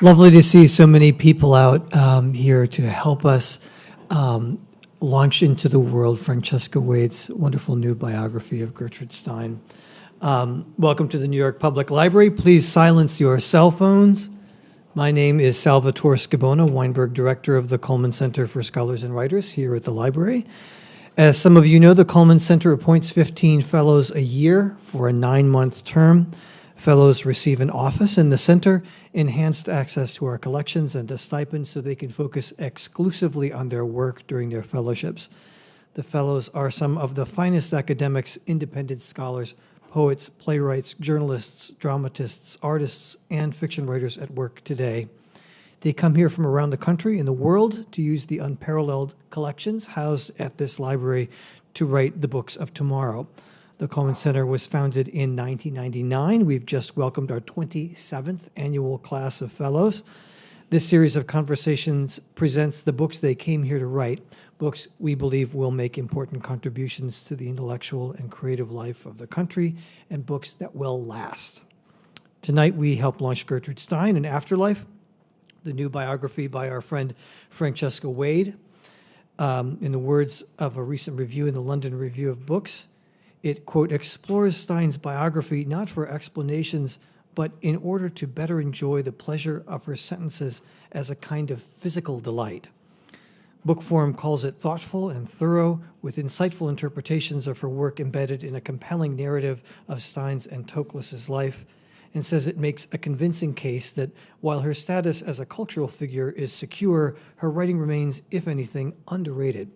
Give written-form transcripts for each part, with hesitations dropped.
Lovely to see so many people out here to help us launch into the world Francesca Wade's wonderful new biography of Gertrude Stein. Welcome to the New York Public Library. Please silence your cell phones. My name is Salvatore Scibona, Weinberg Director of the Cullman Center for Scholars and Writers here at the library. As some of you know, the Cullman Center appoints 15 fellows a year for a 9-month term. Fellows receive an office in the center, enhanced access to our collections, and a stipend so they can focus exclusively on their work during their fellowships. The fellows are some of the finest academics, independent scholars, poets, playwrights, journalists, dramatists, artists, and fiction writers at work today. They come here from around the country and the world to use the unparalleled collections housed at this library to write the books of tomorrow. The Cullman Center was founded in 1999. We've just welcomed our 27th annual class of fellows. This series of conversations presents the books they came here to write, books we believe will make important contributions to the intellectual and creative life of the country, and books that will last. Tonight we help launch Gertrude Stein, An Afterlife, the new biography by our friend Francesca Wade. In the words of a recent review in the London Review of Books, it, quote, explores Stein's biography not for explanations, but in order to better enjoy the pleasure of her sentences as a kind of physical delight. Book form calls it thoughtful and thorough, with insightful interpretations of her work embedded in a compelling narrative of Stein's and Toklas's life, and says it makes a convincing case that while her status as a cultural figure is secure, her writing remains, if anything, underrated.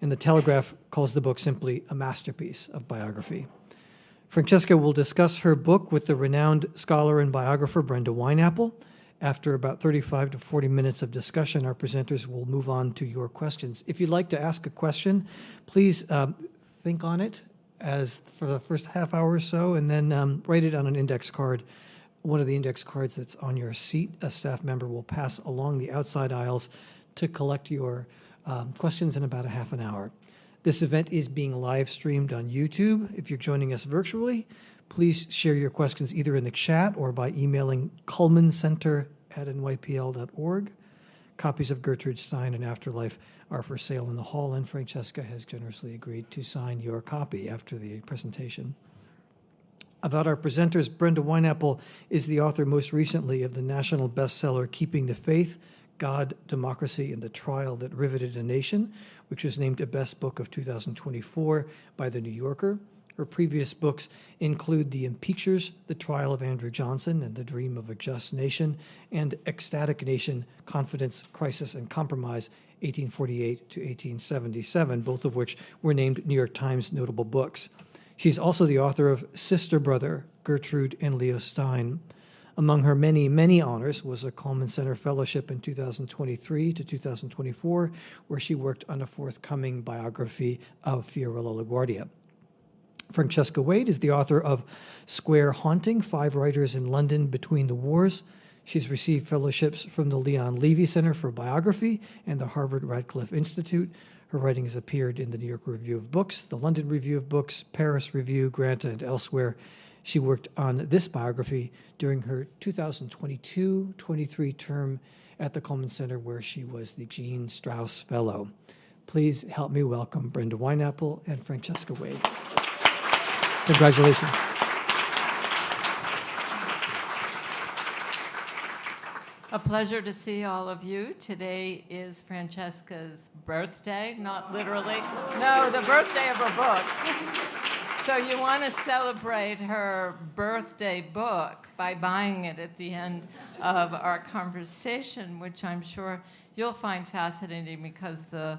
And the Telegraph calls the book simply a masterpiece of biography. Francesca will discuss her book with the renowned scholar and biographer Brenda Wineapple. After about 35 to 40 minutes of discussion, our presenters will move on to your questions. If you'd like to ask a question, please think on it as for the first half hour or so, and then write it on an index card. One of the index cards that's on your seat, a staff member will pass along the outside aisles to collect your questions in about a half an hour. This event is being live streamed on YouTube. If you're joining us virtually, please share your questions either in the chat or by emailing cullmancenter@nypl.org. Copies of Gertrude Stein and Afterlife are for sale in the hall, and Francesca has generously agreed to sign your copy after the presentation. About our presenters, Brenda Wineapple is the author most recently of the national bestseller Keeping the Faith, God, Democracy, and the Trial That Riveted a Nation, which was named a Best Book of 2024 by The New Yorker. Her previous books include The Impeachers, The Trial of Andrew Johnson and the Dream of a Just Nation, and Ecstatic Nation, Confidence, Crisis, and Compromise, 1848 to 1877, both of which were named New York Times notable books. She's also the author of Sister Brother, Gertrude and Leo Stein. Among her many, many honors was a Cullman Center Fellowship in 2023 to 2024, where she worked on a forthcoming biography of Fiorello LaGuardia. Francesca Wade is the author of Square Haunting, 5 Writers in London Between the Wars. She's received fellowships from the Leon Levy Center for Biography and the Harvard Radcliffe Institute. Her writing has appeared in the New York Review of Books, the London Review of Books, Paris Review, Granta, and elsewhere. She worked on this biography during her 2022-23 term at the Cullman Center, where she was the Gene Strauss Fellow. Please help me welcome Brenda Wineapple and Francesca Wade. Congratulations. A pleasure to see all of you. Today is Francesca's birthday, not literally. No, the birthday of her book. So you want to celebrate her birthday book by buying it at the end of our conversation, which I'm sure you'll find fascinating because the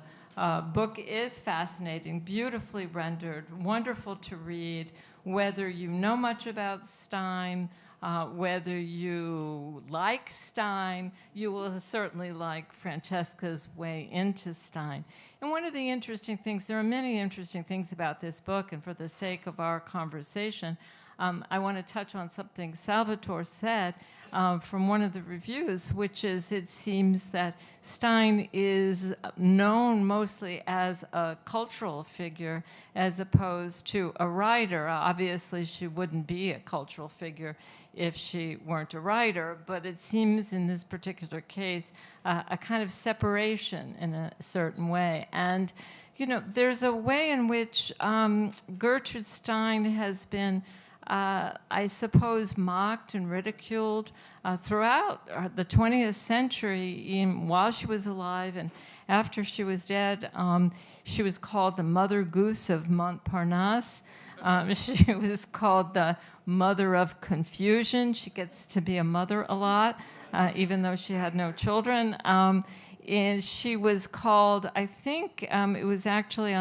book is fascinating, beautifully rendered, wonderful to read, whether you know much about Stein, whether you like Stein, you will certainly like Francesca's way into Stein. And one of the interesting things, there are many interesting things about this book, and for the sake of our conversation, I want to touch on something Salvatore said from one of the reviews, which is it seems that Stein is known mostly as a cultural figure as opposed to a writer. Obviously, she wouldn't be a cultural figure if she weren't a writer, but it seems in this particular case a kind of separation in a certain way. And, you know, there's a way in which Gertrude Stein has been I suppose, mocked and ridiculed throughout the 20th century, even while she was alive and after she was dead. She was called the Mother Goose of Montparnasse. She was called the Mother of Confusion. She gets to be a mother a lot, even though she had no children. And she was called, I think it was actually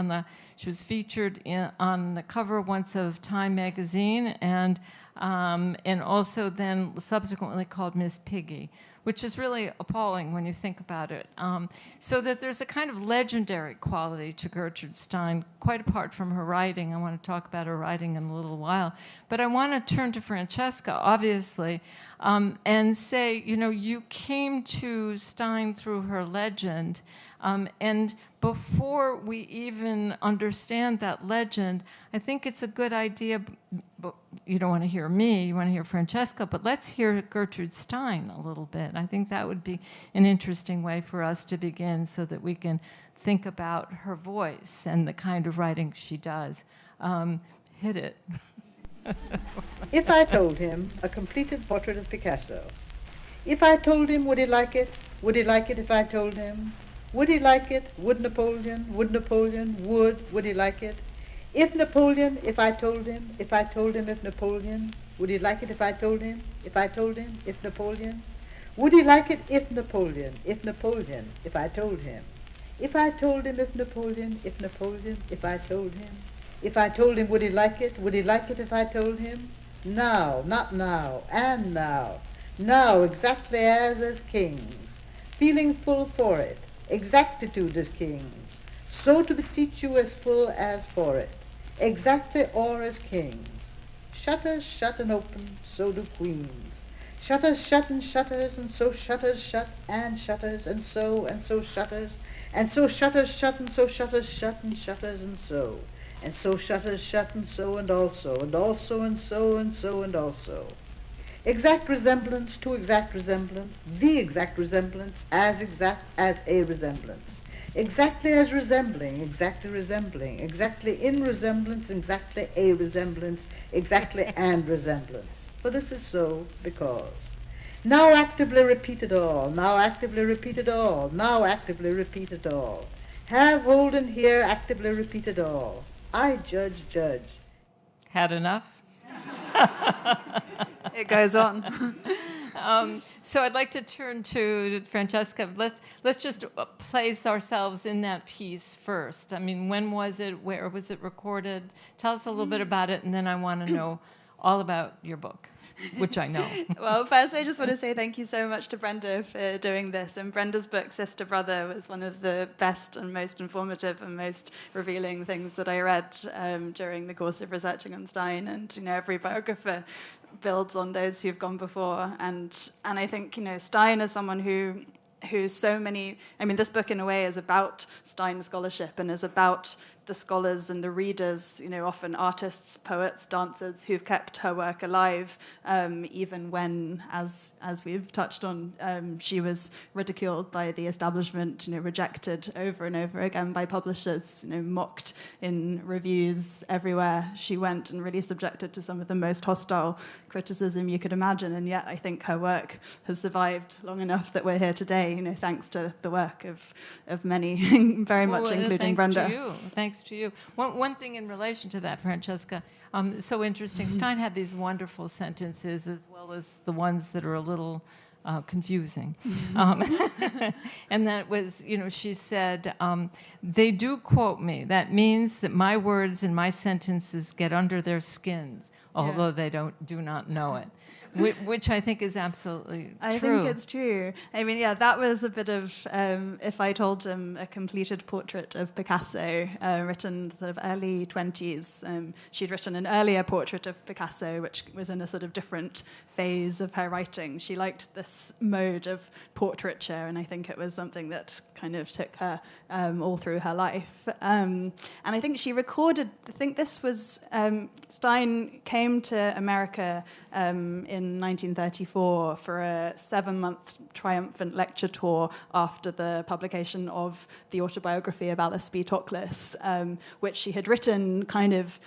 she was featured on the cover once of Time magazine, and also then subsequently called Miss Piggy, which is really appalling when you think about it. So that there's a kind of legendary quality to Gertrude Stein, quite apart from her writing. I want to talk about her writing in a little while. But I want to turn to Francesca, obviously, and say, you know, you came to Stein through her legend, and before we even understand that legend, I think it's a good idea, but you don't want to hear me, you want to hear Francesca, but let's hear Gertrude Stein a little bit. I think that would be an interesting way for us to begin so that we can think about her voice and the kind of writing she does. Hit it. If I told him a completed portrait of Picasso, if I told him, would he like it? Would he like it if I told him? Would he like it? Would Napoleon? Would Napoleon? Would he like it? If Napoleon, if I told him, if I told him if Napoleon, would he like it if I told him? If I told him, if Napoleon? Would he like it if Napoleon, if Napoleon, if I told him? If I told him if Napoleon, if Napoleon, if I told him? If I told him, would he like it? Would he like it if I told him? Now, not now, and now. Now, exactly as kings, feeling full for it, exactitude as kings, so to beseech you as full as for it, exactly or as kings. Shutters shut and open, so do queens. Shutters shut and shutters, and so shutters shut and shutters, and so shutters, and so shutters shut, and so shutters shut, and shutters, and so shutters shut, and so, and also, and also, and so, and so, and also. Exact resemblance to exact resemblance, the exact resemblance as exact as a resemblance. Exactly as resembling, exactly resembling, exactly in resemblance, exactly a resemblance, exactly and resemblance. For this is so because. Now actively repeat it all, now actively repeat it all, now actively repeat it all. Have hold and hear, actively repeat it all. I judge. Had enough? It goes on. So I'd like to turn to Francesca. Let's just place ourselves in that piece first. I mean, when was it? Where was it recorded? Tell us a little bit about it, and then I want to know all about your book, which I know. Well, first I just want to say thank you so much to Brenda for doing this. And Brenda's book, Sister Brother, was one of the best and most informative and most revealing things that I read during the course of researching on Stein. And, you know, every biographer builds on those who've gone before. And I think, you know, Stein is someone who's so many, I mean, this book in a way is about Stein scholarship and is about the scholars and the readers, you know, often artists, poets, dancers, who've kept her work alive, even when, as we've touched on, she was ridiculed by the establishment, you know, rejected over and over again by publishers, you know, mocked in reviews everywhere she went, and really subjected to some of the most hostile criticism you could imagine. And yet I think her work has survived long enough that we're here today, you know, thanks to the work of many, very much including Brenda. Thanks to you. Thanks to you. One thing in relation to that, Francesca, so interesting. Stein had these wonderful sentences as well as the ones that are a little confusing. And that was, she said, they do quote me. That means that my words and my sentences get under their skins, although they do not know it. Which I think is absolutely true. I think it's true. I mean, that was a bit of, if I told him a completed portrait of Picasso, written sort of early 20s. She'd written an earlier portrait of Picasso, which was in a sort of different phase of her writing. She liked this mode of portraiture, and I think it was something that kind of took her all through her life. And I think she recorded, I think this was, Stein came to America in 1934 for a 7-month triumphant lecture tour after the publication of the autobiography of Alice B. Toklas, which she had written kind of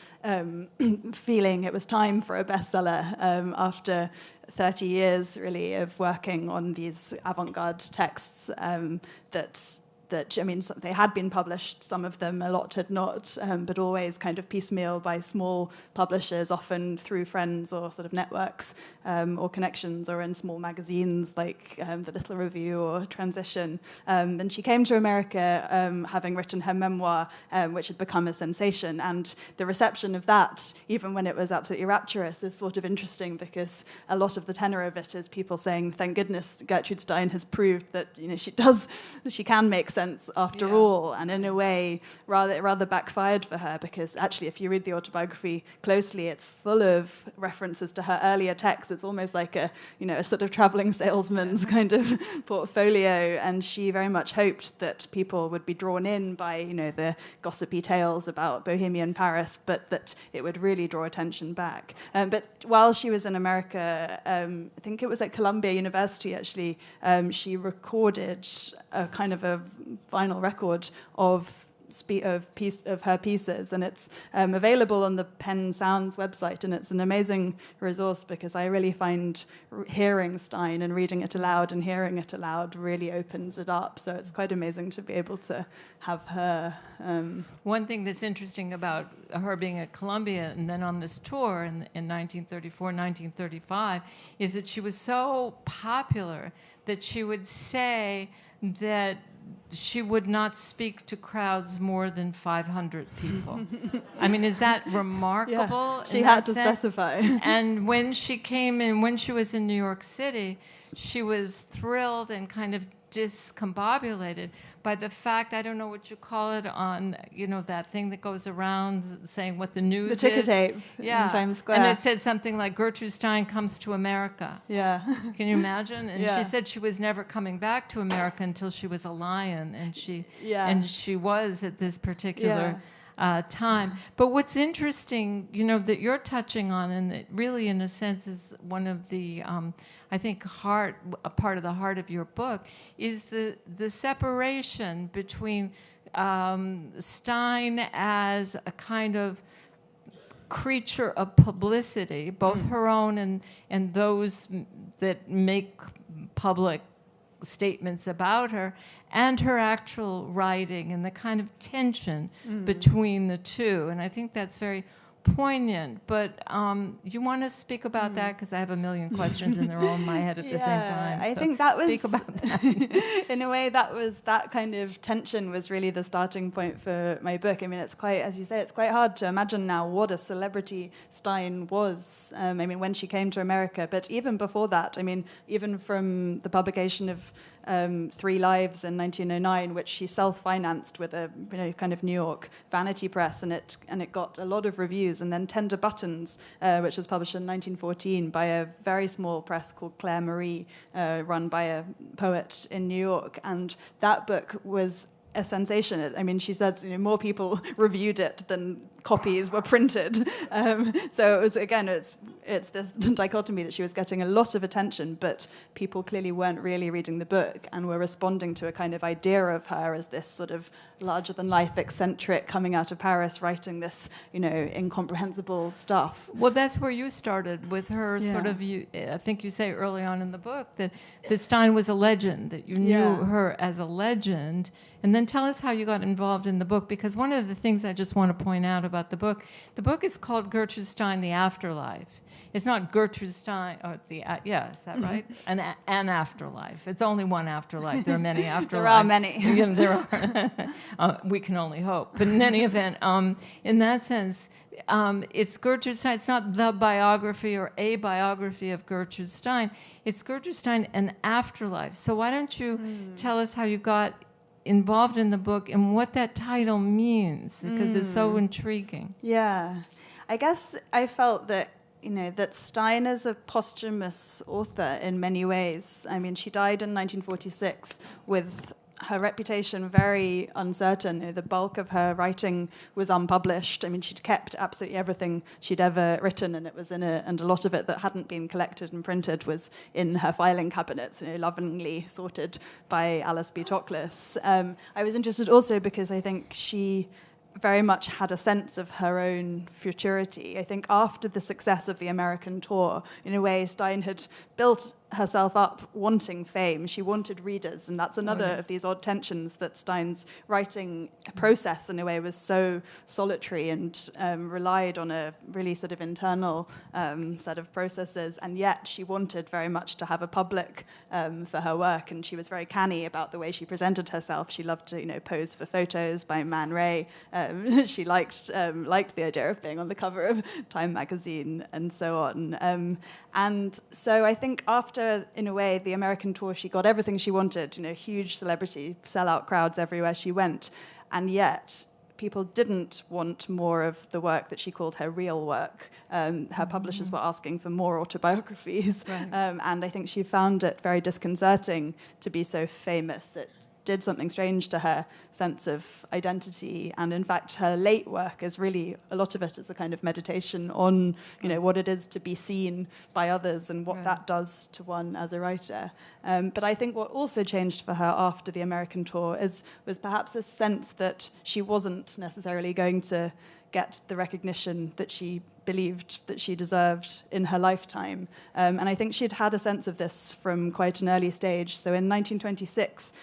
feeling it was time for a bestseller after 30 years, really, of working on these avant-garde texts that, I mean, they had been published, some of them, a lot had not, but always kind of piecemeal by small publishers, often through friends or sort of networks or connections, or in small magazines like The Little Review or Transition. And she came to America having written her memoir, which had become a sensation. And the reception of that, even when it was absolutely rapturous, is sort of interesting, because a lot of the tenor of it is people saying, thank goodness Gertrude Stein has proved that she can make sense after all, and in a way rather backfired for her, because actually if you read the autobiography closely, it's full of references to her earlier texts. It's almost like a sort of traveling salesman's kind of portfolio, and she very much hoped that people would be drawn in by the gossipy tales about Bohemian Paris, but that it would really draw attention back. But while she was in America, I think it was at Columbia University actually, she recorded a kind of a vinyl record of her pieces, and it's available on the Penn Sounds website, and it's an amazing resource, because I really find hearing Stein and reading it aloud and hearing it aloud really opens it up. So it's quite amazing to be able to have her. One thing that's interesting about her being at Columbia and then on this tour in 1934, 1935, is that she was so popular that she would say that she would not speak to crowds more than 500 people. I mean, is that remarkable? Yeah, she had to specify. And when she came in, when she was in New York City, she was thrilled and kind of discombobulated by the fact, I don't know what you call it, on that thing that goes around saying what the news is. The ticker tape in Times Square. And it said something like, Gertrude Stein comes to America. Yeah. Can you imagine? And she said she was never coming back to America until she was a lion, and she was at this particular time. But what's interesting, that you're touching on, and that really, in a sense, is one of the, I think, a part of the heart of your book, is the separation between Stein as a kind of creature of publicity, both her own and those that make public statements about her, and her actual writing, and the kind of tension between the two. And I think that's very poignant. But you want to speak about that? Because I have a million questions and they're all in my head at the same time. I think that was, speak about that. in a way, that kind of tension was really the starting point for my book. I mean, it's quite, as you say, it's quite hard to imagine now what a celebrity Stein was. I mean, when she came to America, but even before that, I mean, even from the publication of 3 Lives in 1909, which she self-financed with a kind of New York vanity press, and it got a lot of reviews. And then Tender Buttons, which was published in 1914 by a very small press called Claire Marie, run by a poet in New York, and that book was a sensation. I mean, she said more people reviewed it than copies were printed. So it was, again, it's this dichotomy that she was getting a lot of attention, but people clearly weren't really reading the book and were responding to a kind of idea of her as this sort of larger-than-life eccentric coming out of Paris, writing this, incomprehensible stuff. Well, that's where you started with her sort of, I think you say early on in the book that Stein was a legend, that you knew her as a legend. And then tell us how you got involved in the book, because one of the things I just want to point out about the book is called Gertrude Stein, The Afterlife. It's not Gertrude Stein. Or yeah, is that right? An afterlife. It's only one afterlife. There are many afterlives. There are many. There are. We can only hope. But in any event, in that sense, it's Gertrude Stein. It's not the biography or a biography of Gertrude Stein. It's Gertrude Stein, An Afterlife. So why don't you tell us how you got involved in the book and what that title means, because it's so intriguing. Yeah. I guess I felt that, that Stein is a posthumous author in many ways. I mean, she died in 1946 with her reputation very uncertain. The bulk of her writing was unpublished. I mean, she'd kept absolutely everything she'd ever written, and it was and a lot of it that hadn't been collected and printed was in her filing cabinets, lovingly sorted by Alice B. Toklas. I was interested also because I think she very much had a sense of her own futurity. I think after the success of the American tour, in a way, Stein had built herself up wanting fame. She wanted readers, and that's another of these odd tensions that Stein's writing process, in a way, was so solitary and relied on a really sort of internal set of processes, and yet she wanted very much to have a public for her work, and she was very canny about the way she presented herself. She loved to, pose for photos by Man Ray. She liked the idea of being on the cover of Time magazine and so on. And so I think after, in a way, the American tour, she got everything she wanted, huge celebrity, sellout crowds everywhere she went. And yet people didn't want more of the work that she called her real work. Her publishers were asking for more autobiographies. Right. And I think she found it very disconcerting to be so famous. It did something strange to her sense of identity, and in fact her late work is really, a lot of it is a kind of meditation on what it is to be seen by others and what that does to one as a writer. But I think what also changed for her after the American tour was perhaps a sense that she wasn't necessarily going to get the recognition that she believed that she deserved in her lifetime. And I think she'd had a sense of this from quite an early stage. So in 1926,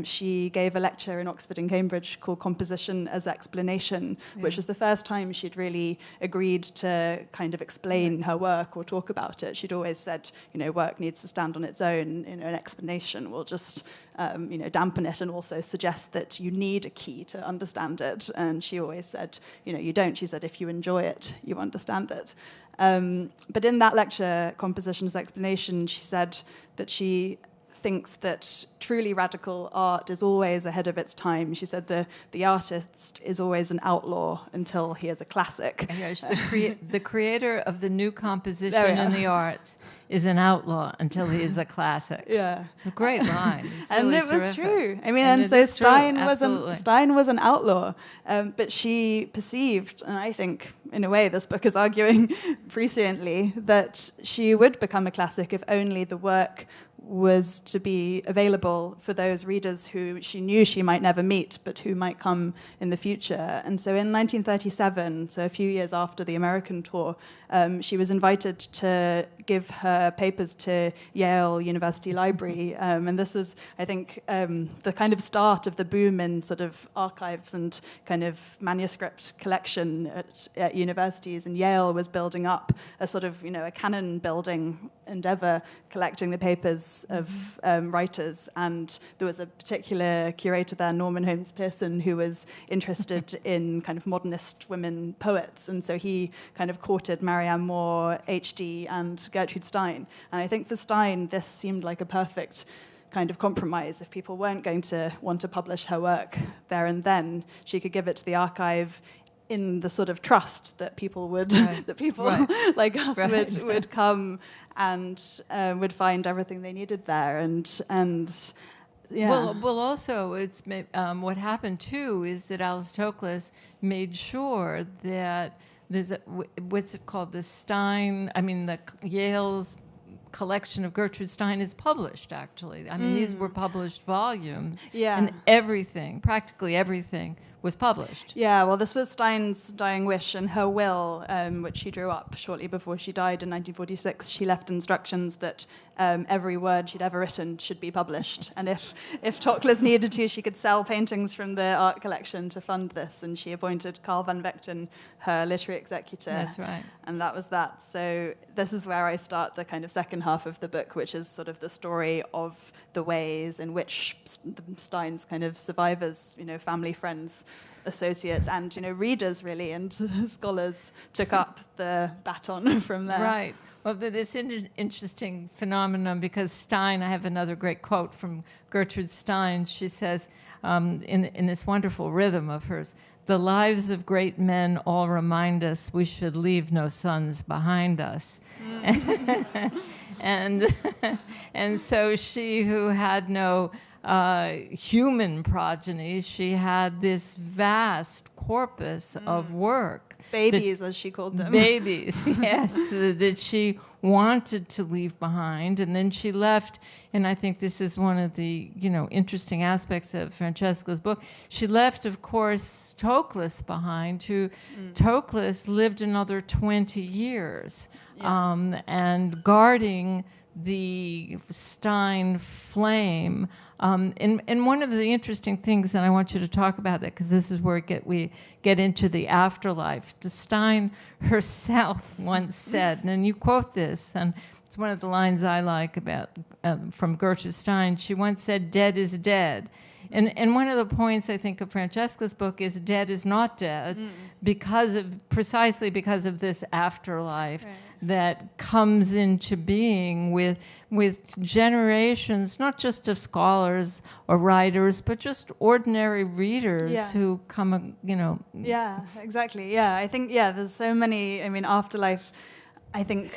she gave a lecture in Oxford and Cambridge called Composition as Explanation, which was the first time she'd really agreed to kind of explain her work or talk about it. She'd always said, work needs to stand on its own. An explanation will just, dampen it and also suggest that you need a key to understand it. And she always said, you don't. She said, if you enjoy it, you understand it. But in that lecture, Composition as Explanation, she said that she thinks that truly radical art is always ahead of its time. She said the artist is always an outlaw until he is a classic. Yes, the creator of the new composition in the arts is an outlaw until he is a classic. Yeah. A great line. It's really and it terrific. Was true. I mean, and so Stein was an outlaw, but she perceived, and I think in a way this book is arguing presciently, that she would become a classic if only the work was to be available for those readers who she knew she might never meet, but who might come in the future. And so in 1937, so a few years after the American tour, she was invited to give her papers to Yale University Library. And this is, I think, the kind of start of the boom in sort of archives and kind of manuscript collection at universities. And Yale was building up a sort of, a canon building endeavor, collecting the papers of writers. And there was a particular curator there, Norman Holmes Pearson, who was interested in kind of modernist women poets. And so he kind of courted Marianne Moore, H.D. and Gertrude Stein. And I think for Stein, this seemed like a perfect kind of compromise. If people weren't going to want to publish her work there and then, she could give it to the archive in the sort of trust that people would, like us would come and would find everything they needed there. And yeah. Well, also, it's what happened too is that Alice Toklas made sure that there's what's it called, the Stein. I mean, the Yale's collection of Gertrude Stein is published, actually. I mean, these were published volumes. Yeah. And everything, practically everything, was published. Yeah, well, this was Stein's dying wish, and her will, which she drew up shortly before she died in 1946, she left instructions that every word she'd ever written should be published. And if Toklas needed to, she could sell paintings from the art collection to fund this. And she appointed Carl van Vechten her literary executor. That's right. And that was that. So this is where I start the kind of second half of the book, which is sort of the story of the ways in which Stein's kind of survivors, family, friends, associates, and readers really, and scholars took up the baton from there. Right. Well, it's an interesting phenomenon because Stein, I have another great quote from Gertrude Stein. She says, in this wonderful rhythm of hers, "The lives of great men all remind us we should leave no sons behind us." And so she who had no human progeny, she had this vast corpus of work. Babies, as she called them. Babies, yes, that she wanted to leave behind. And then she left, and I think this is one of the, interesting aspects of Francesca's book. She left, of course, Toklas behind, who Toklas lived another 20 years, and guarding the Stein flame. And one of the interesting things, and I want you to talk about that, because this is where we get into the afterlife. Stein herself once said, and you quote this, and it's one of the lines I like about from Gertrude Stein. She once said, "Dead is dead." And one of the points I think of Francesca's book is dead is not dead, precisely because of this afterlife that comes into being with generations, not just of scholars or writers, but just ordinary readers who come, Yeah, exactly. Yeah, I think there's so many. I mean, afterlife. I think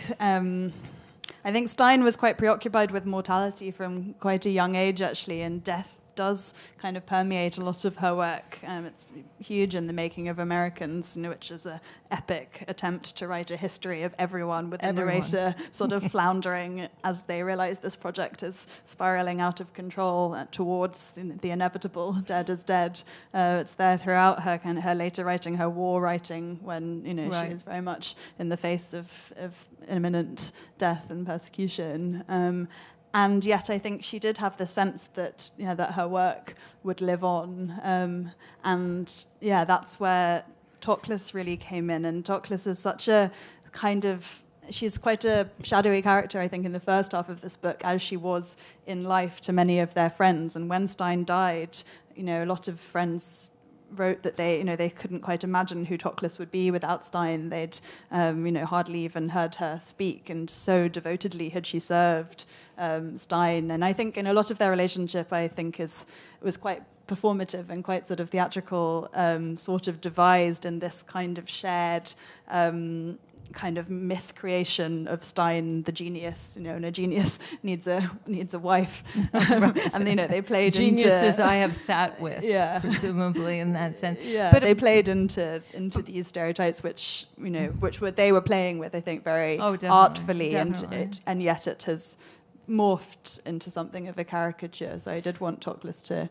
Stein was quite preoccupied with mortality from quite a young age, actually, and death does kind of permeate a lot of her work. It's huge in The Making of Americans, which is an epic attempt to write a history of everyone, with the narrator sort of floundering as they realize this project is spiraling out of control towards the inevitable. Dead is dead. It's there throughout her later writing, her war writing, when she is very much in the face of imminent death and persecution. And yet I think she did have the sense that that her work would live on. And that's where Toklas really came in. And Toklas is such a she's quite a shadowy character, I think, in the first half of this book, as she was in life to many of their friends. And when Stein died, a lot of friends wrote that they couldn't quite imagine who Toklas would be without Stein. They'd hardly even heard her speak, and so devotedly had she served Stein. And I think in a lot of their relationship, I think was quite performative and quite sort of theatrical, sort of devised in this kind of shared kind of myth creation of Stein, the genius. And a genius needs a wife, and they played geniuses I have sat with, presumably in that sense. Yeah, but they played into these stereotypes, which they were playing with, I think, very artfully, and yet it has morphed into something of a caricature. So I did want Toklas to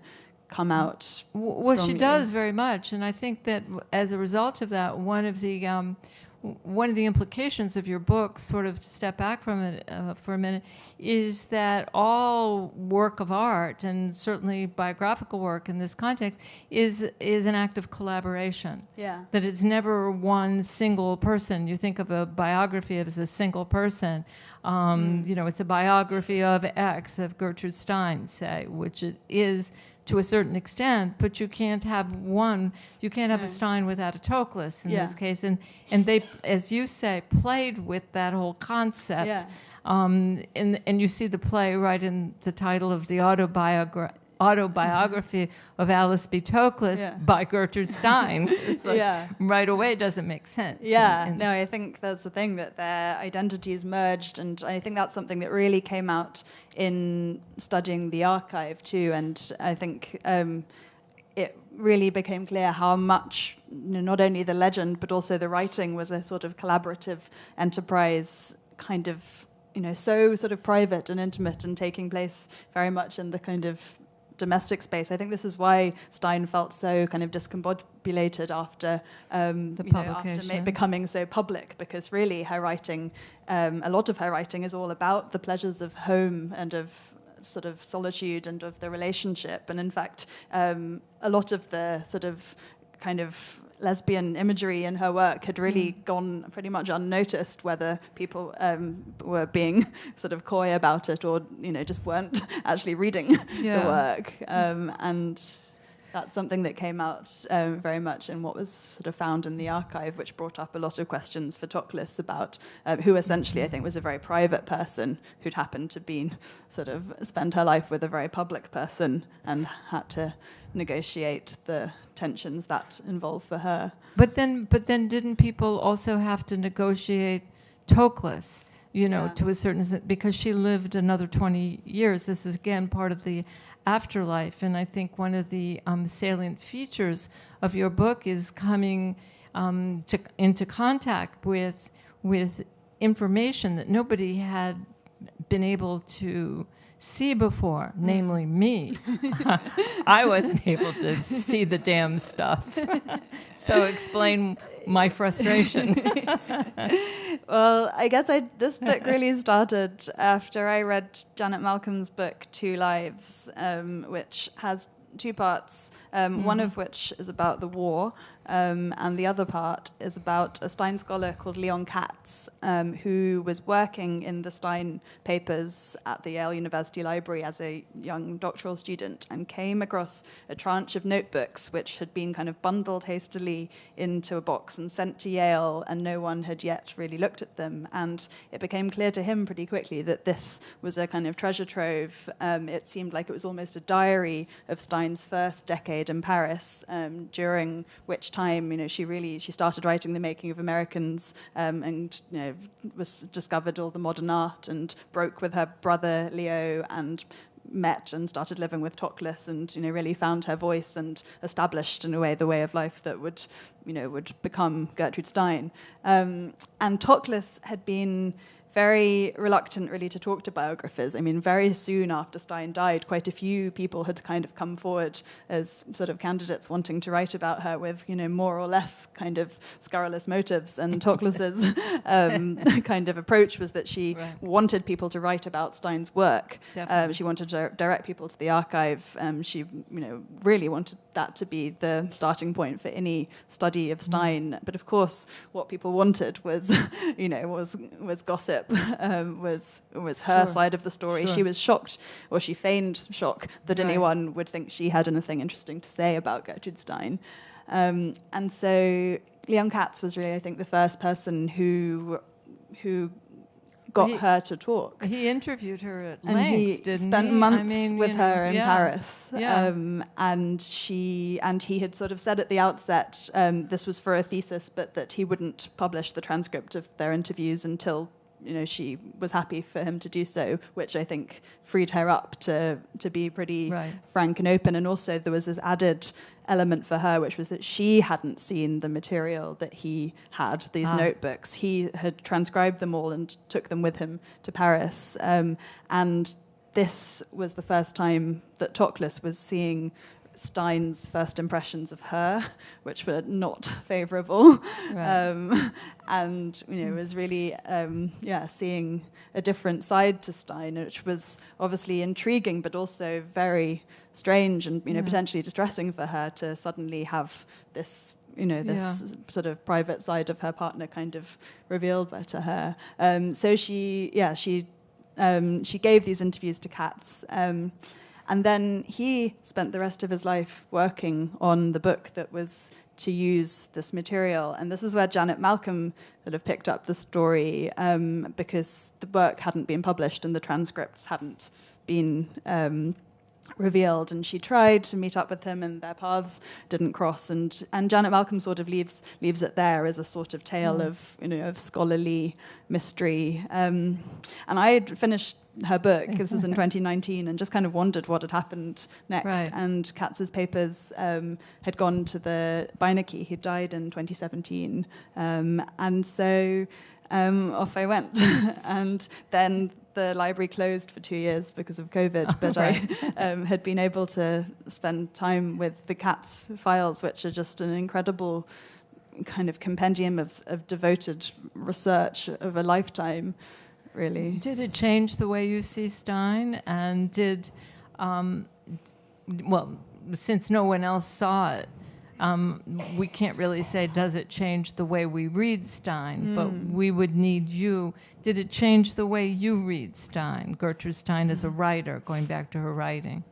come out. Well, she does very much, and I think that as a result of that, one of the implications of your book, sort of to step back from it for a minute, is that all work of art, and certainly biographical work in this context, is an act of collaboration. Yeah. That it's never one single person. You think of a biography as a single person. It's a biography of X, of Gertrude Stein, say, which it is to a certain extent, but you can't have one. You can't have a Stein without a Toklas in this case. And they, as you say, played with that whole concept. Yeah. And you see the play right in the title of the autobiography of Alice B. Toklas by Gertrude Stein. It's like, right away doesn't make sense. Yeah, no, I think that's the thing, that their identities merged, and I think that's something that really came out in studying the archive too, and I think it really became clear how much not only the legend but also the writing was a sort of collaborative enterprise, kind of so sort of private and intimate, and taking place very much in the kind of domestic space. I think this is why Stein felt so kind of discombobulated after becoming so public, because really her writing, a lot of her writing is all about the pleasures of home and of sort of solitude and of the relationship. And in fact, a lot of the sort of kind of lesbian imagery in her work had really gone pretty much unnoticed, whether people were being sort of coy about it or, just weren't actually reading the work. And that's something that came out very much in what was sort of found in the archive, which brought up a lot of questions for Toklas about who essentially, I think, was a very private person who'd happened to be sort of spend her life with a very public person and had to negotiate the tensions that involved for her. But then didn't people also have to negotiate Toklas, to a certain extent, because she lived another 20 years. This is, again, part of the afterlife. And I think one of the salient features of your book is coming into contact with information that nobody had been able to see before, namely me. I wasn't able to see the damn stuff. So explain my frustration. Well, I guess this book really started after I read Janet Malcolm's book, Two Lives, which has two parts, one of which is about the war, and the other part is about a Stein scholar called Leon Katz, who was working in the Stein papers at the Yale University Library as a young doctoral student and came across a tranche of notebooks which had been kind of bundled hastily into a box and sent to Yale, and no one had yet really looked at them. And it became clear to him pretty quickly that this was a kind of treasure trove. It seemed like it was almost a diary of Stein's first decade in Paris, during which time, she started writing The Making of Americans, and discovered all the modern art and broke with her brother Leo and met and started living with Toklas and really found her voice and established in a way the way of life that would become Gertrude Stein. And Toklas had been very reluctant really to talk to biographers. I mean, very soon after Stein died, quite a few people had kind of come forward as sort of candidates wanting to write about her with, more or less kind of scurrilous motives. And Toklas's kind of approach was that she wanted people to write about Stein's work. She wanted to direct people to the archive. She, really wanted that to be the starting point for any study of Stein. But of course, what people wanted was, was gossip. Was her side of the story. She was shocked, or she feigned shock, that anyone would think she had anything interesting to say about Gertrude Stein. And so Leon Katz was really, I think, the first person who got her to talk. He interviewed her at and length, he didn't spent he? months with her in Paris. Yeah. And he had sort of said at the outset, this was for a thesis, but that he wouldn't publish the transcript of their interviews until she was happy for him to do so, which I think freed her up to be pretty frank and open. And also there was this added element for her, which was that she hadn't seen the material that he had, these notebooks. He had transcribed them all and took them with him to Paris. And this was the first time that Toklas was seeing Stein's first impressions of her, which were not favourable, and was really seeing a different side to Stein, which was obviously intriguing, but also very strange and potentially distressing for her to suddenly have this this sort of private side of her partner kind of revealed to her. So she gave these interviews to Katz. And then he spent the rest of his life working on the book that was to use this material. And this is where Janet Malcolm sort of picked up the story, because the work hadn't been published and the transcripts hadn't been revealed. And she tried to meet up with him and their paths didn't cross. And Janet Malcolm sort of leaves it there as a sort of tale of scholarly mystery. And I had finished her book, this was in 2019, and just kind of wondered what had happened next. And Katz's papers had gone to the Beinecke. He died in 2017. And so off I went. And then the library closed for 2 years because of COVID, but right. I had been able to spend time with the Cats files, which are just an incredible kind of compendium of devoted research of a lifetime, really. Did it change the way you see Stein? And did, well, since no one else saw it, we can't really say, does it change the way we read Stein? But we would need you. Did it change the way you read Stein, Gertrude Stein as a writer, going back to her writing?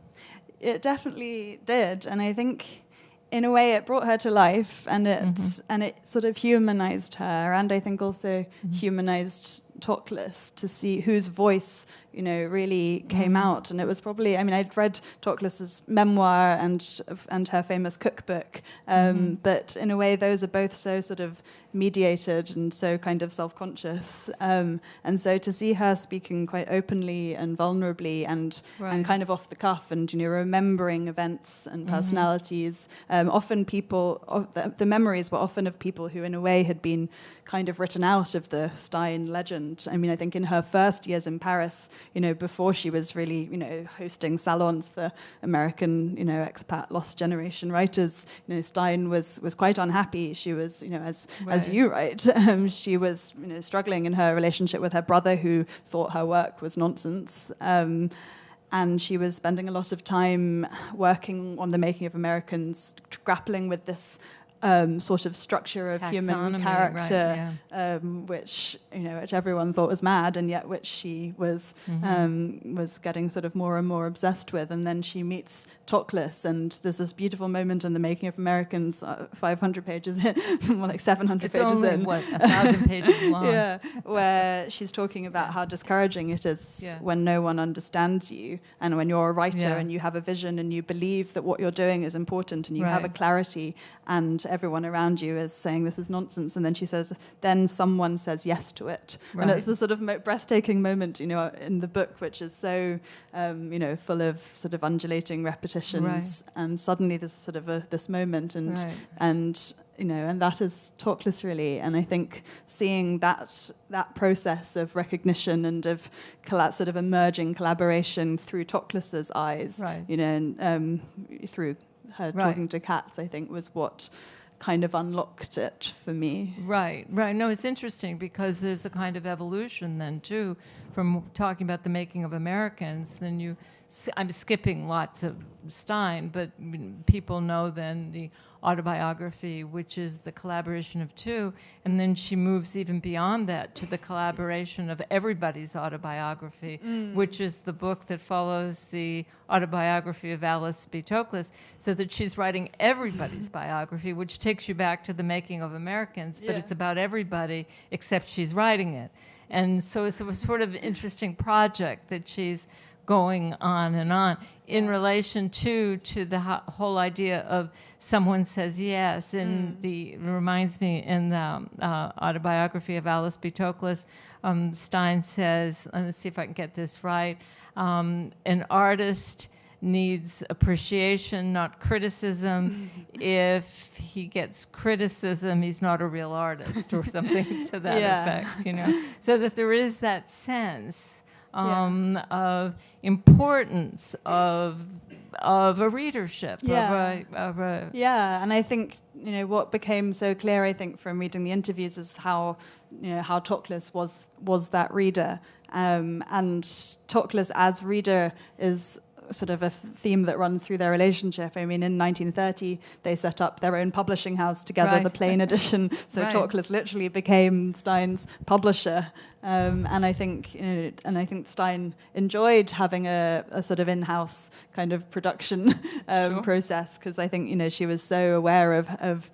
It definitely did. And I think, in a way, it brought her to life, and it sort of humanized her, and I think also humanized Toklas, to see whose voice, really came out. And it was probably, I'd read Toklas's memoir and her famous cookbook, but in a way those are both so sort of mediated and so kind of self-conscious. And so to see her speaking quite openly and vulnerably and kind of off the cuff and, remembering events and personalities, often people, the memories were often of people who in a way had been kind of written out of the Stein legend. I think in her first years in Paris, before she was really, hosting salons for American, expat lost generation writers, Stein was quite unhappy. She was, as you write, she was, struggling in her relationship with her brother, who thought her work was nonsense. And she was spending a lot of time working on the making of Americans, grappling with this sort of structure of human character, which everyone thought was mad, and yet which she was getting sort of more and more obsessed with. And then she meets Toklas, and there's this beautiful moment in the making of Americans, 500 pages in, more like 700 pages only, in. 1,000 pages long. Where she's talking about how discouraging it is when no one understands you, and when you're a writer and you have a vision and you believe that what you're doing is important and you have a clarity, and everyone around you is saying this is nonsense. And then she says, then someone says yes to it. And it's a sort of breathtaking moment, in the book, which is so, full of sort of undulating repetitions. And suddenly there's sort of this moment, and that is Toklas, really. And I think seeing that process of recognition and of sort of emerging collaboration through Toklas's eyes, and through her talking to cats, I think was what kind of unlocked it for me. Right. No, it's interesting because there's a kind of evolution then too, from talking about the making of Americans. Then I'm skipping lots of Stein, but people know then the autobiography, which is the collaboration of two, and then she moves even beyond that to the collaboration of everybody's autobiography, which is the book that follows the autobiography of Alice B. Toklas, so that she's writing everybody's biography, which takes you back to the making of Americans, but it's about everybody except she's writing it. And so it's a sort of interesting project that she's going on and on in relation to the whole idea of someone says yes. And it reminds me in the autobiography of Alice B. Toklas, Stein says, let me see if I can get this right, an artist needs appreciation, not criticism. If he gets criticism, he's not a real artist, or something to that effect, So that there is that sense of importance of a readership, and I think what became so clear, I think, from reading the interviews is how Toklas was that reader, and Toklas as reader is sort of a theme that runs through their relationship. In 1930, they set up their own publishing house together, the Plain Edition. So Toklas literally became Stein's publisher. And I think, Stein enjoyed having a sort of in-house kind of production process, because I think, she was so aware of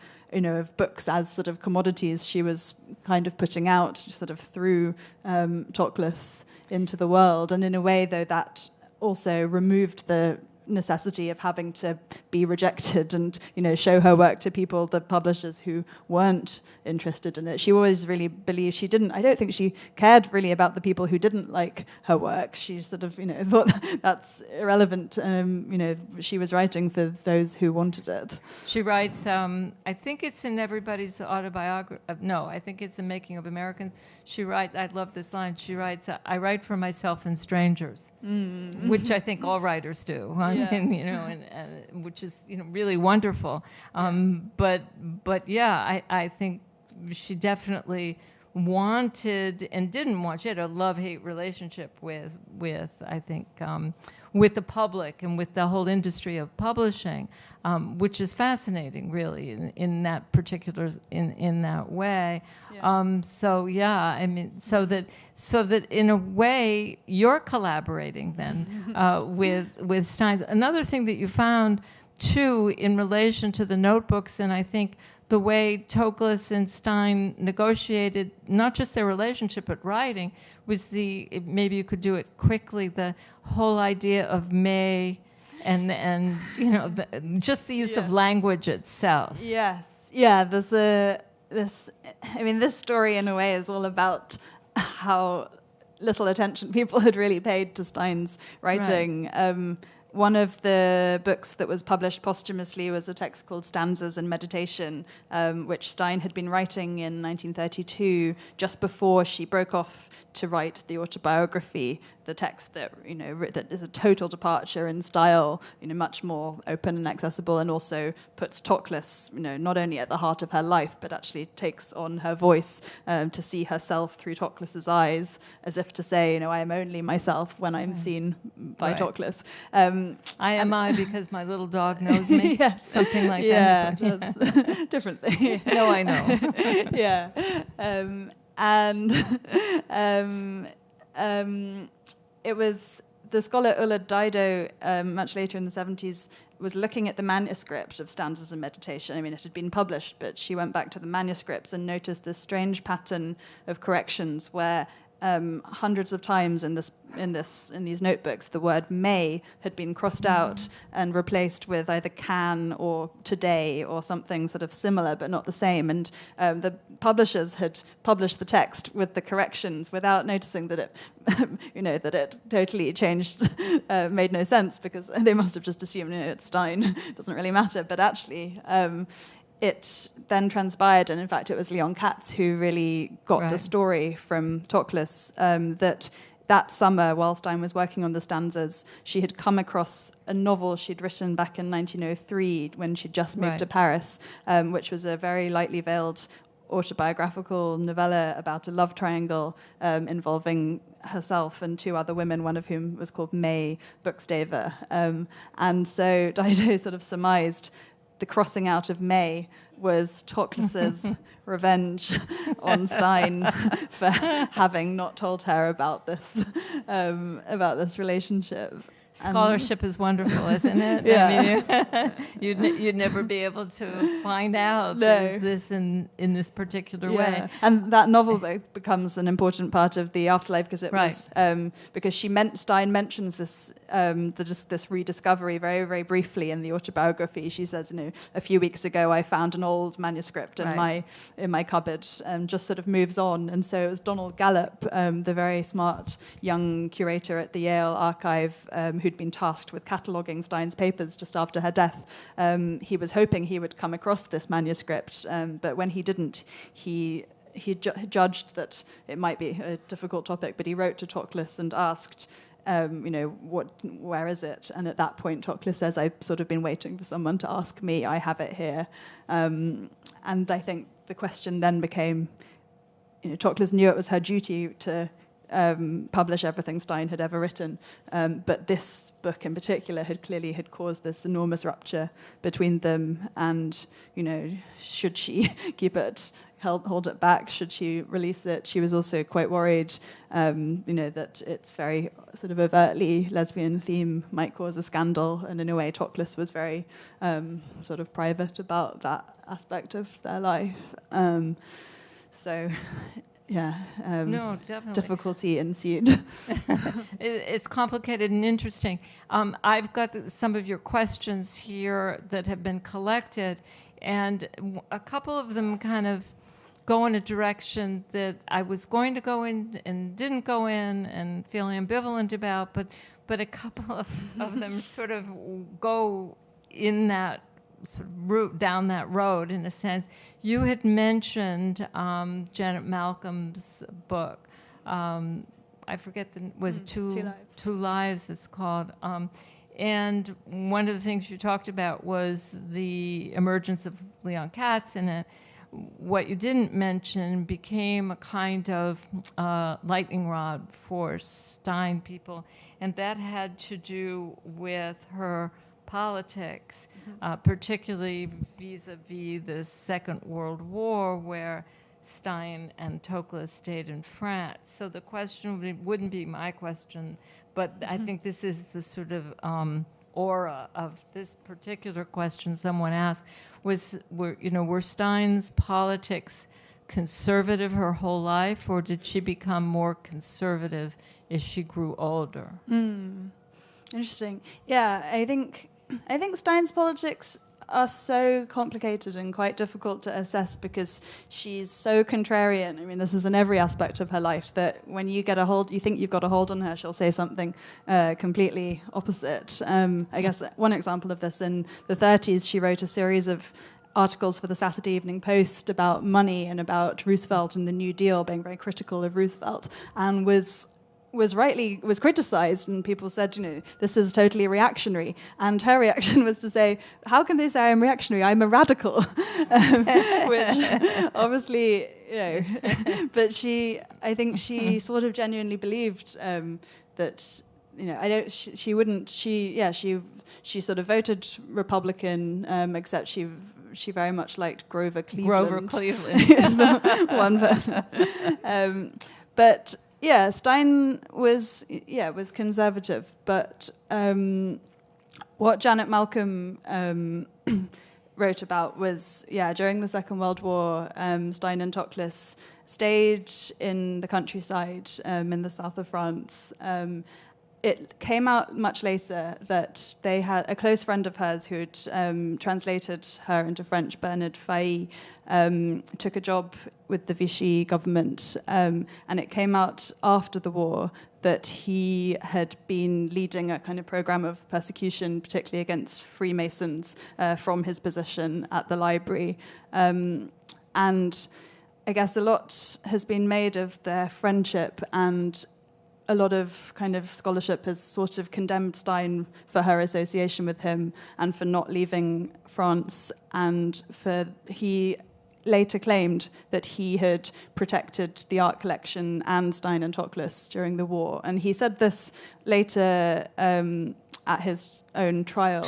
books as sort of commodities she was kind of putting out sort of through Toklas into the world. And in a way, though, that also removed the necessity of having to be rejected and, show her work to people, the publishers who weren't interested in it. She always really believed I don't think she cared really about the people who didn't like her work. She sort of, thought that's irrelevant. She was writing for those who wanted it. She writes, I think it's in everybody's autobiography. No, I think it's in Making of Americans. She writes, I love this line. She writes, I write for myself and strangers, which I think all writers do. And which is really wonderful. But yeah, I think she definitely wanted and didn't want. She had a love-hate relationship with I think with the public and with the whole industry of publishing, which is fascinating, really, in that particular in that way. Yeah. So that in a way you're collaborating then with Stein. Another thing that you found too in relation to the notebooks, and I think the way Toklas and Stein negotiated not just their relationship but writing was maybe you could do it quickly, the whole idea of May and just the use of language itself. Yes, yeah. There's this story in a way is all about how little attention people had really paid to Stein's writing. Right. One of the books that was published posthumously was a text called Stanzas and Meditation, which Stein had been writing in 1932, just before she broke off to write the autobiography, the text that that is a total departure in style, much more open and accessible, and also puts Toklas, not only at the heart of her life, but actually takes on her voice to see herself through Toklas's eyes, as if to say, I am only myself when I'm seen by Toklas. I am I because my little dog knows me. Yes. Something like that. Yeah, that's a different thing. No, I know. Yeah. It was the scholar Ulla Dido, much later in the 70s, was looking at the manuscript of Stanzas and Meditation. I mean, it had been published, but she went back to the manuscripts and noticed this strange pattern of corrections where hundreds of times in these notebooks, the word may had been crossed out and replaced with either can or today or something sort of similar but not the same. And the publishers had published the text with the corrections without noticing that it, that it totally changed, made no sense, because they must have just assumed it's Stein, it doesn't really matter. But actually, it then transpired, and in fact it was Leon Katz who really got the story from Toklas, that summer while Stein was working on the stanzas, she had come across a novel she'd written back in 1903 when she'd just moved to Paris, which was a very lightly veiled autobiographical novella about a love triangle involving herself and two other women, one of whom was called May Buxtever. And so Dido sort of surmised the crossing out of May was Toklas's revenge on Stein for having not told her about this relationship. Scholarship is wonderful, isn't it? Yeah. I mean, you'd never be able to find out this in this particular way. And that novel becomes an important part of the afterlife because it was because Stein mentions this this rediscovery very, very briefly in the autobiography. She says, a few weeks ago I found an old manuscript in my cupboard, and just sort of moves on. And so it was Donald Gallup, the very smart young curator at the Yale Archive, who'd been tasked with cataloguing Stein's papers just after her death. He was hoping he would come across this manuscript, but when he didn't, he judged that it might be a difficult topic, but he wrote to Toklas and asked, where is it? And at that point, Toklas says, I've sort of been waiting for someone to ask me. I have it here. And I think the question then became, Toklas knew it was her duty to publish everything Stein had ever written, but this book in particular had caused this enormous rupture between them. And should she keep it, hold it back? Should she release it? She was also quite worried, that its very sort of overtly lesbian theme might cause a scandal. And in a way, Toklas was very sort of private about that aspect of their life. So No, definitely. difficulty ensued. It's complicated and interesting. I've got some of your questions here that have been collected, and a couple of them kind of go in a direction that I was going to go in and didn't go in and feel ambivalent about, but a couple of them sort of go in that sort of route, down that road, in a sense. You had mentioned Janet Malcolm's book. I forget was Two Lives. It's called. And one of the things you talked about was the emergence of Leon Katz in it. What you didn't mention became a kind of lightning rod for Stein people, and that had to do with her politics, particularly vis-a-vis the Second World War, where Stein and Toklas stayed in France. So the question wouldn't be my question, but I think this is the sort of aura of this particular question someone asked. Were Stein's politics conservative her whole life, or did she become more conservative as she grew older? Interesting. Yeah, I think Stein's politics are so complicated and quite difficult to assess because she's so contrarian. I mean, this is in every aspect of her life, that when you get a hold, you think you've got a hold on her, she'll say something completely opposite. I guess one example of this, in the 30s, she wrote a series of articles for the Saturday Evening Post about money and about Roosevelt and the New Deal, being very critical of Roosevelt, and was criticized, and people said, this is totally reactionary. And her reaction was to say, how can they say I'm reactionary? I'm a radical. Which obviously, but I think she sort of genuinely believed that, she sort of voted Republican, except she very much liked Grover Cleveland. Grover Cleveland. is the one person. But yeah, Stein was conservative, but what Janet Malcolm wrote about was, during the Second World War, Stein and Toklas stayed in the countryside in the south of France. It came out much later that they had a close friend of hers who had translated her into French, Bernard Failly, took a job with the Vichy government, and it came out after the war that he had been leading a kind of program of persecution, particularly against Freemasons, from his position at the library. And I guess a lot has been made of their friendship, and a lot of kind of scholarship has sort of condemned Stein for her association with him and for not leaving France, and he later claimed that he had protected the art collection and Stein and Toklas during the war. And he said this later at his own trial.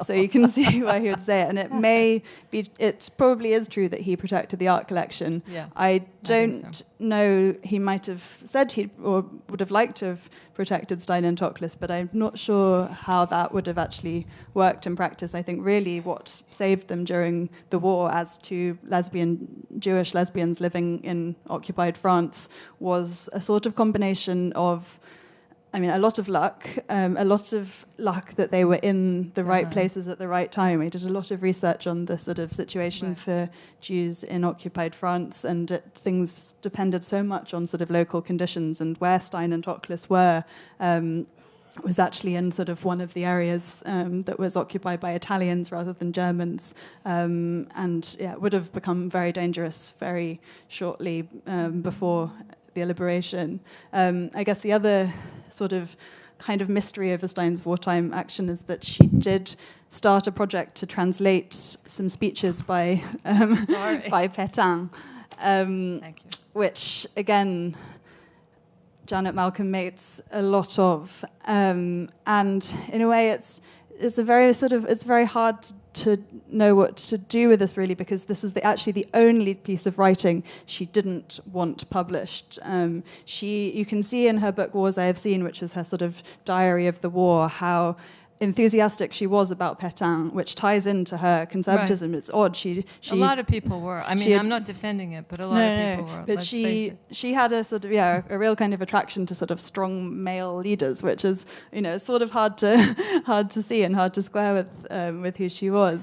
So you can see why he would say it. And it probably is true that he protected the art collection. Yeah, I don't know, he might have said or would have liked to have protected Stein and Toklas, but I'm not sure how that would have actually worked in practice. I think really what saved them during the war as two Jewish lesbians living in occupied France was a sort of combination of, a lot of luck that they were in the right places at the right time. I did a lot of research on the sort of situation for Jews in occupied France, and things depended so much on sort of local conditions, and where Stein and Toklas were was actually in sort of one of the areas that was occupied by Italians rather than Germans, and it would have become very dangerous very shortly before the liberation. I guess the other sort of kind of mystery over Stein's wartime action is that she did start a project to translate some speeches by Pétain, Thank you. which again Janet Malcolm makes a lot of, and in a way it's very hard to know what to do with this, really, because this is actually the only piece of writing she didn't want published. You can see in her book Wars I Have Seen, which is her sort of diary of the war, how enthusiastic she was about Pétain, which ties into her conservatism. Right. It's odd. She a lot of people were. I mean, I'm not defending it, but a lot of people were. But she had a sort of a real kind of attraction to sort of strong male leaders, which is sort of hard to see and hard to square with who she was.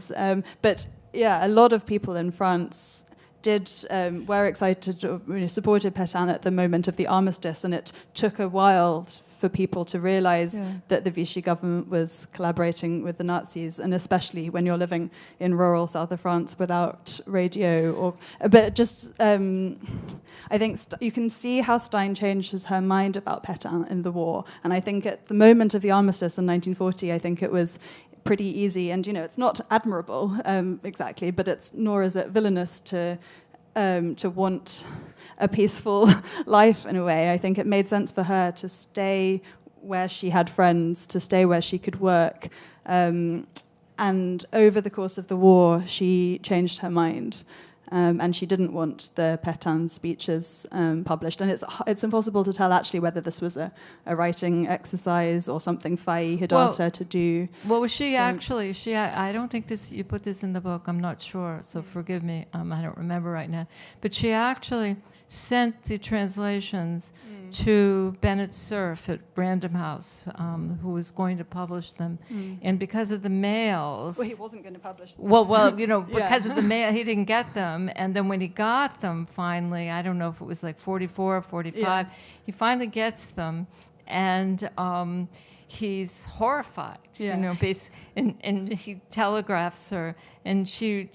But a lot of people in France were excited, supported Pétain at the moment of the armistice, and it took a while for people to realize that the Vichy government was collaborating with the Nazis, and especially when you're living in rural south of France without radio. But just, I think you can see how Stein changes her mind about Pétain in the war. And I think at the moment of the armistice in 1940, I think it was pretty easy, and it's not admirable exactly, but nor is it villainous to want a peaceful life in a way. I think it made sense for her to stay where she had friends, to stay where she could work, and over the course of the war, she changed her mind. And she didn't want the Pétain speeches published. And it's impossible to tell actually whether this was a writing exercise or something Faye had asked her to do. Well, I don't think you put this in the book, I'm not sure, so forgive me, I don't remember right now. But she actually sent the translations to Bennett Cerf at Random House, who was going to publish them. And because of the mails... Well, he wasn't going to publish them. Well, because of the mail, he didn't get them. And then when he got them finally, I don't know if it was like 44 or 45, he finally gets them. And he's horrified, and he telegraphs her, and she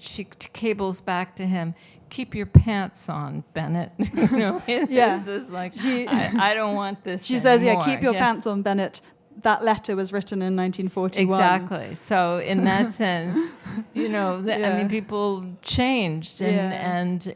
cables back to him, "Keep your pants on, Bennett." This is like, I don't want this. She anymore. says, "Keep your pants on, Bennett." That letter was written in 1941. Exactly. So in that sense, I mean, people changed, and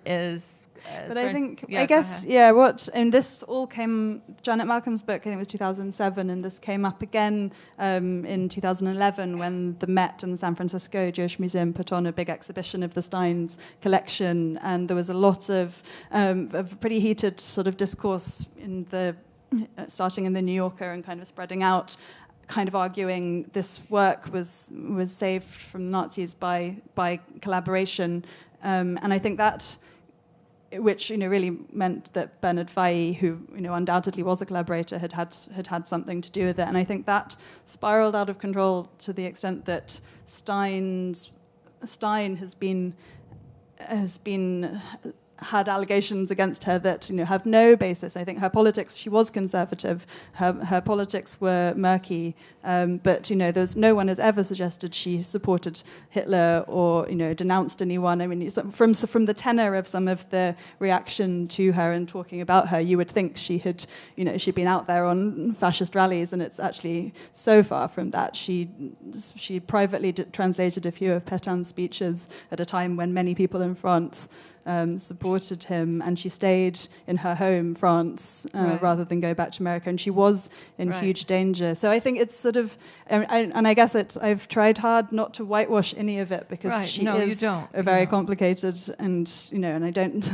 But I think, and this all came, Janet Malcolm's book, I think it was 2007, and this came up again in 2011 when the Met and the San Francisco Jewish Museum put on a big exhibition of the Stein's collection, and there was a lot of pretty heated sort of discourse starting in the New Yorker and kind of spreading out, kind of arguing this work was saved from Nazis by collaboration, and I think that, which really meant that Bernard Faye, who undoubtedly was a collaborator, had something to do with it, and I think that spiraled out of control to the extent that Stein had allegations against her that have no basis. I think her politics, she was conservative, her politics were murky, but there's no one has ever suggested she supported Hitler or denounced anyone. I mean, from the tenor of some of the reaction to her and talking about her, you would think she'd been out there on fascist rallies, and it's actually so far from that. She privately translated a few of Pétain's speeches at a time when many people in France supported him, and she stayed in her home, France, rather than go back to America, and she was in huge danger. So I think it's sort of, and I guess I've tried hard not to whitewash any of it, because she is very complicated, and and I don't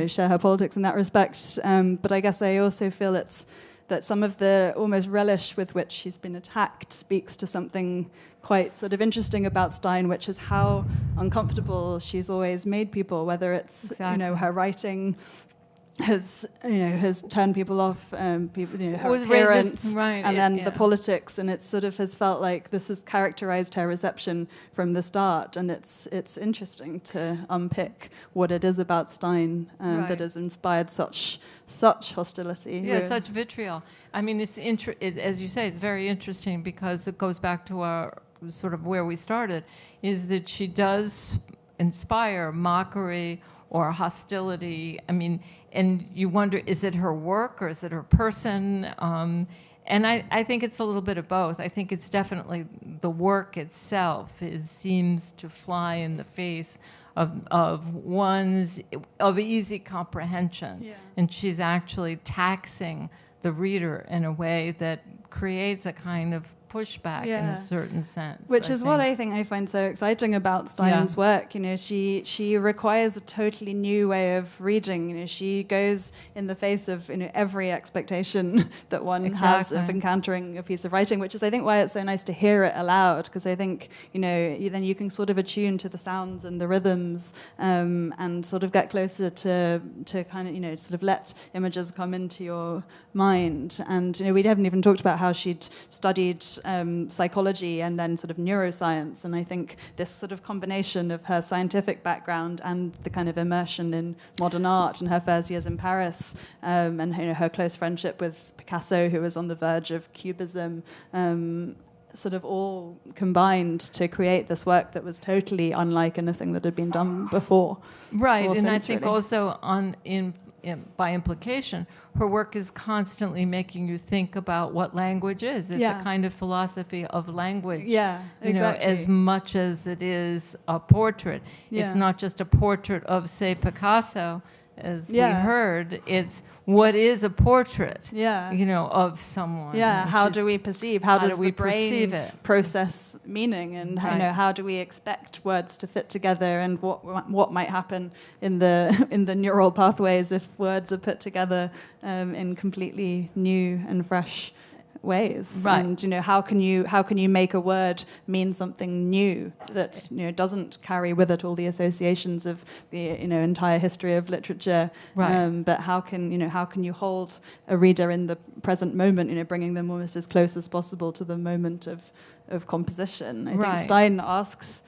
share her politics in that respect. But I guess I also feel that some of the almost relish with which she's been attacked speaks to something quite sort of interesting about Stein, which is how uncomfortable she's always made people, whether it's her writing has turned people off, people, her appearance, and then the politics, and it sort of has felt like this has characterized her reception from the start, and it's interesting to unpick what it is about Stein that has inspired such hostility. Such vitriol. I mean, as you say, it's very interesting because it goes back to our sort of where we started, is that she does inspire mockery or hostility. I mean, and you wonder, is it her work or is it her person? And I think it's a little bit of both. I think it's definitely the work itself seems to fly in the face of easy comprehension, and she's actually taxing the reader in a way that creates a kind of pushback in a certain sense. Which is what I think I find so exciting about Stein's work. You know, she requires a totally new way of reading. You know, she goes in the face of, you know, every expectation that one has of encountering a piece of writing, which is, I think, why it's so nice to hear it aloud, because I think, you know, then you can sort of attune to the sounds and the rhythms, and sort of get closer to kind of, you know, sort of let images come into your mind. And, you know, we haven't even talked about how she'd studied psychology and then sort of neuroscience, and I think this sort of combination of her scientific background and the kind of immersion in modern art and her first years in Paris, and, you know, her close friendship with Picasso, who was on the verge of Cubism, sort of all combined to create this work that was totally unlike anything that had been done before. Right, and I think also by implication, her work is constantly making you think about what language is. It's a kind of philosophy of language, you know, as much as it is a portrait. It's not just a portrait of, say, Picasso, as we heard. It's what is a portrait, you know, of someone. Yeah, how do we perceive? How does the brain it? Process meaning? And you know, how do we expect words to fit together? And what might happen in the neural pathways if words are put together in completely new and fresh ways? Right. And, you know, how can you make a word mean something new that, you know, doesn't carry with it all the associations of the, you know, entire history of literature? Right. But how can you hold a reader in the present moment, you know, bringing them almost as close as possible to the moment of composition? I think Stein asks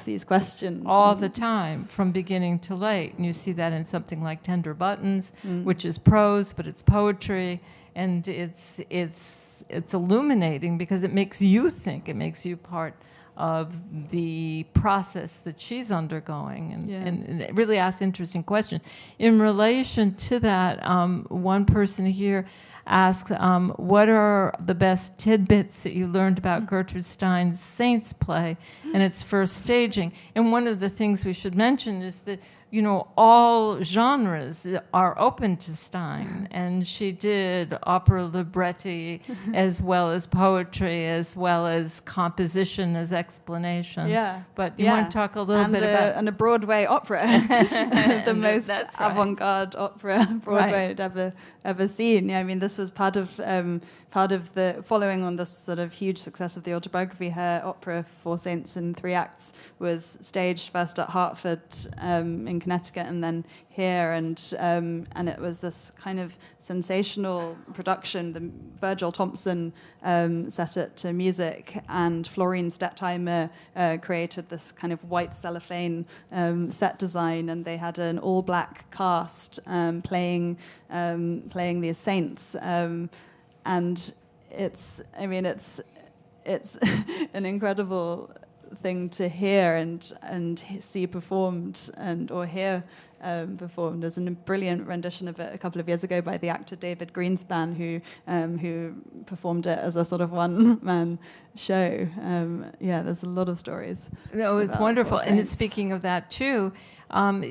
these questions all the time, from beginning to late. And you see that in something like Tender Buttons, which is prose, but it's poetry. And it's illuminating because it makes you think. It makes you part of the process that she's undergoing, and it really asks interesting questions. In relation to that, one person here asks, what are the best tidbits that you learned about Gertrude Stein's Saints play and its first staging? And one of the things we should mention is that, you know, all genres are open to Stein, and she did opera libretti as well as poetry, as well as composition as explanation. Yeah. But you want to talk a little bit about... And a Broadway opera, the most avant-garde opera Broadway had ever seen. Yeah, I mean, this was part of the following on this sort of huge success of the autobiography. Her opera Four Saints in 3 acts was staged first at Hartford in Connecticut, and then here, and it was this kind of sensational production. The Virgil Thompson set it to music, and Florine Steptheimer created this kind of white cellophane set design, and they had an all-black cast playing these saints, and it's an incredible thing to hear and see performed or hear performed. There's a brilliant rendition of it a couple of years ago by the actor David Greenspan, who performed it as a sort of one-man show. There's a lot of stories. No, it's wonderful. And speaking of that too,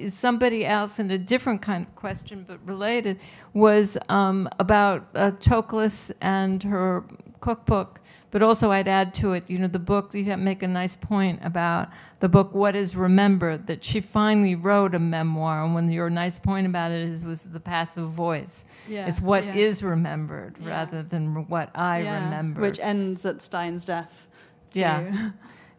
somebody else in a different kind of question but related was about Toklas and her cookbook. But also I'd add to it, you know, the book, you make a nice point about the book, What is Remembered, that she finally wrote a memoir. And when your nice point about it was the passive voice. Yeah, it's what is remembered rather than what I remember. Which ends at Stein's death. Too.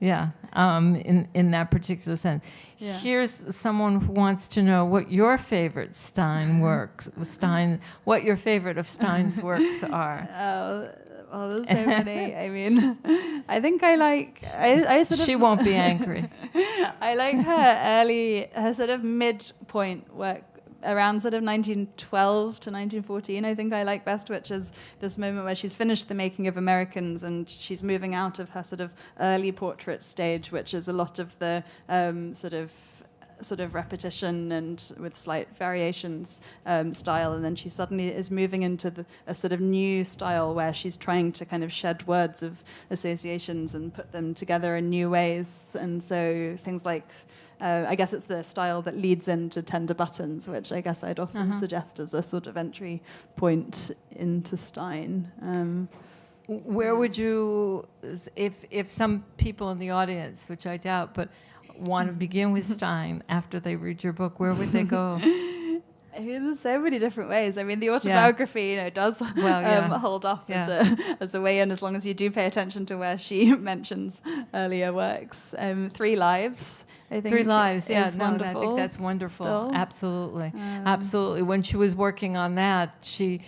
Yeah. In that particular sense. Yeah. Here's someone who wants to know what your favorite what your favorite of Stein's works are. Oh, there's so many. I mean, I think I sort of... She won't be angry. I like her sort of midpoint work around sort of 1912 to 1914, I think I like best, which is this moment where she's finished The Making of Americans and she's moving out of her sort of early portrait stage, which is a lot of the sort of repetition and with slight variations style, and then she suddenly is moving into a sort of new style where she's trying to kind of shed words of associations and put them together in new ways. And so things like I guess it's the style that leads into Tender Buttons, which I guess I'd often suggest as a sort of entry point into Stein. Where would you, if some people in the audience, which I doubt, but want to begin with Stein after they read your book, where would they go? I mean, there's so many different ways. I mean, the autobiography, does hold up as a way in, as long as you do pay attention to where she mentions earlier works. 3 Lives, I think. 3 Lives, I think that's wonderful. Still. Absolutely, absolutely. When she was working on that, she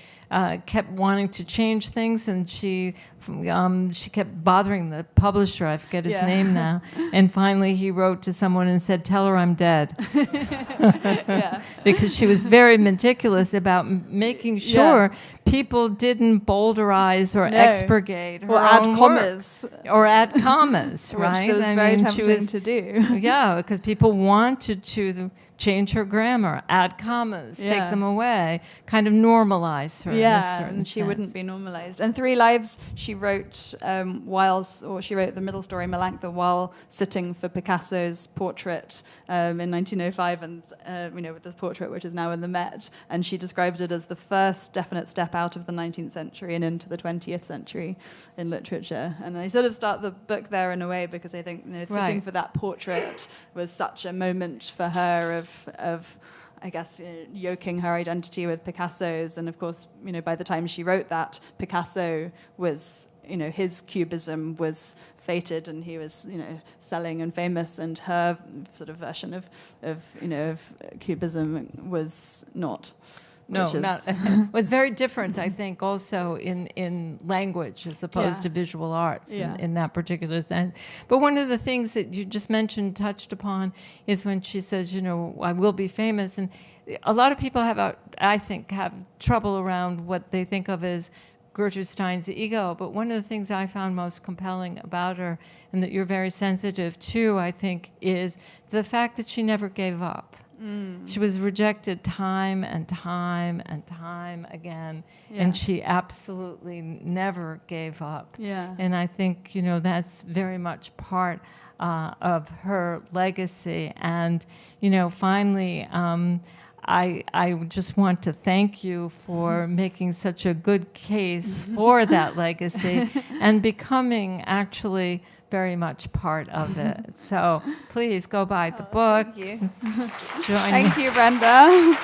kept wanting to change things, and she kept bothering the publisher. I forget his name now. And finally, he wrote to someone and said, "Tell her I'm dead," because she was very meticulous about making sure people didn't boulderize or expurgate her or add own commas work. Or add commas, right? Which was very tempting to do. Yeah, because people wanted to change her grammar, add commas, take them away, kind of normalize her. Yeah, and she wouldn't be normalized. And 3 Lives she wrote she wrote the middle story Melanctha while sitting for Picasso's portrait in 1905, and with the portrait which is now in the Met. And she described it as the first definite step out of the 19th century and into the 20th century in literature. And I sort of start the book there in a way because I think sitting for that portrait was such a moment for her of I guess, yoking her identity with Picasso's. And of course, by the time she wrote that, Picasso was, his cubism was fated and he was, selling and famous, and her sort of version of cubism was not. No, it was very different, I think, also in language as opposed to visual arts in that particular sense. But one of the things that you just mentioned, touched upon, is when she says, I will be famous. And a lot of people have trouble around what they think of as Gertrude Stein's ego. But one of the things I found most compelling about her, and that you're very sensitive to, I think, is the fact that she never gave up. She was rejected time and time and time again, and she absolutely never gave up. Yeah. And I think, that's very much part of her legacy. And, finally, I just want to thank you for making such a good case for that legacy and becoming actually very much part of it. So please go buy the book. Thank you. Join Thank you, Brenda.